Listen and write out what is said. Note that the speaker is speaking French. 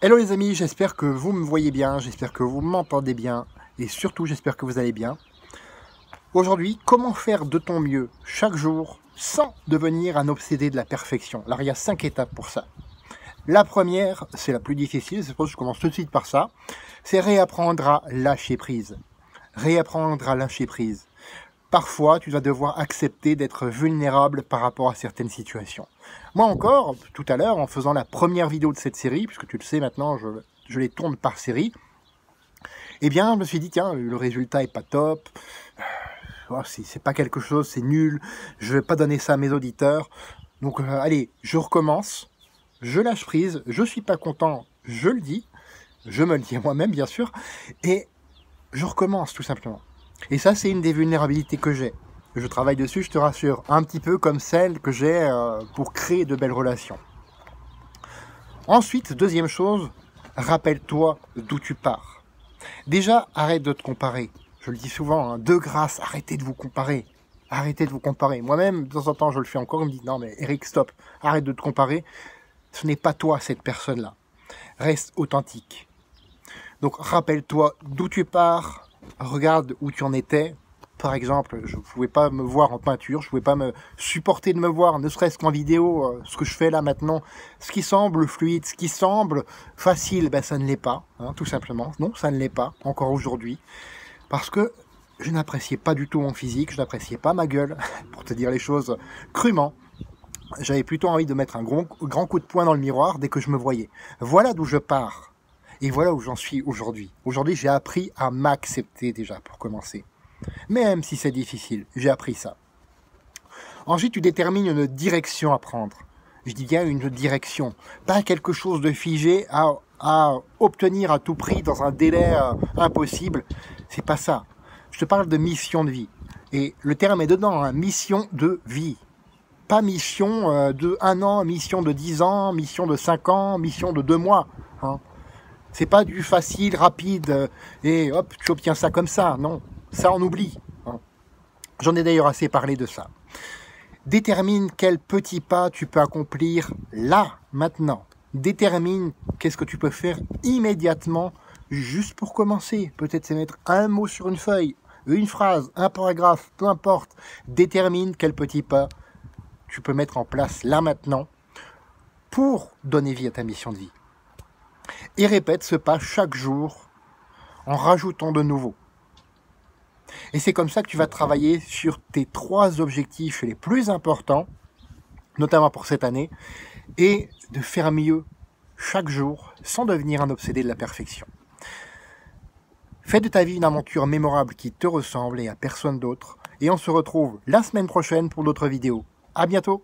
Hello les amis, j'espère que vous me voyez bien, j'espère que vous m'entendez bien et surtout j'espère que vous allez bien. Aujourd'hui, comment faire de ton mieux chaque jour sans devenir un obsédé de la perfection? Alors il y a 5 étapes pour ça. La première, c'est la plus difficile, c'est pour ça que je commence tout de suite par ça, c'est réapprendre à lâcher prise. Réapprendre à lâcher prise. Parfois, tu vas devoir accepter d'être vulnérable par rapport à certaines situations. Moi encore, tout à l'heure, en faisant la première vidéo de cette série, puisque tu le sais maintenant, je les tourne par série, eh bien, je me suis dit, tiens, le résultat est pas top, c'est pas quelque chose, c'est nul, je vais pas donner ça à mes auditeurs, donc allez, je recommence, je lâche prise, je suis pas content, je le dis, je me le dis à moi-même, bien sûr, et je recommence tout simplement. Et ça, c'est une des vulnérabilités que j'ai. Je travaille dessus, je te rassure, un petit peu comme celle que j'ai pour créer de belles relations. Ensuite, deuxième chose, rappelle-toi d'où tu pars. Déjà, arrête de te comparer. Je le dis souvent, hein, de grâce, arrêtez de vous comparer. Arrêtez de vous comparer. Moi-même, de temps en temps, je le fais encore, on me dit, non mais Eric, stop, arrête de te comparer. Ce n'est pas toi, cette personne-là. Reste authentique. Donc, rappelle-toi d'où tu pars. Regarde où tu en étais. Par exemple, je ne pouvais pas me voir en peinture, je ne pouvais pas me supporter de me voir, ne serait-ce qu'en vidéo, ce que je fais là maintenant. Ce qui semble fluide, ce qui semble facile, ben ça ne l'est pas, hein, tout simplement. Non, ça ne l'est pas, encore aujourd'hui. Parce que je n'appréciais pas du tout mon physique, je n'appréciais pas ma gueule, pour te dire les choses crûment. J'avais plutôt envie de mettre un grand coup de poing dans le miroir dès que je me voyais. Voilà d'où je pars. Et voilà où j'en suis aujourd'hui. Aujourd'hui, j'ai appris à m'accepter déjà, pour commencer. Même si c'est difficile, j'ai appris ça. Ensuite, tu détermines une direction à prendre. Je dis bien une direction. Pas quelque chose de figé à obtenir à tout prix dans un délai impossible. C'est pas ça. Je te parle de mission de vie. Et le terme est dedans, hein, mission de vie. Pas mission de 1 an, mission de 10 ans, mission de 5 ans, mission de 2 mois. Hein. C'est pas du facile, rapide, et hop, tu obtiens ça comme ça. Non, ça on oublie. Hein. J'en ai d'ailleurs assez parlé de ça. Détermine quel petit pas tu peux accomplir là, maintenant. Détermine qu'est-ce que tu peux faire immédiatement, juste pour commencer. Peut-être c'est mettre un mot sur une feuille, une phrase, un paragraphe, peu importe. Détermine quel petit pas tu peux mettre en place là, maintenant, pour donner vie à ta mission de vie. Et répète ce pas chaque jour en rajoutant de nouveaux. Et c'est comme ça que tu vas travailler sur tes 3 objectifs les plus importants, notamment pour cette année, et de faire mieux chaque jour sans devenir un obsédé de la perfection. Fais de ta vie une aventure mémorable qui te ressemble et à personne d'autre. Et on se retrouve la semaine prochaine pour d'autres vidéos. À bientôt!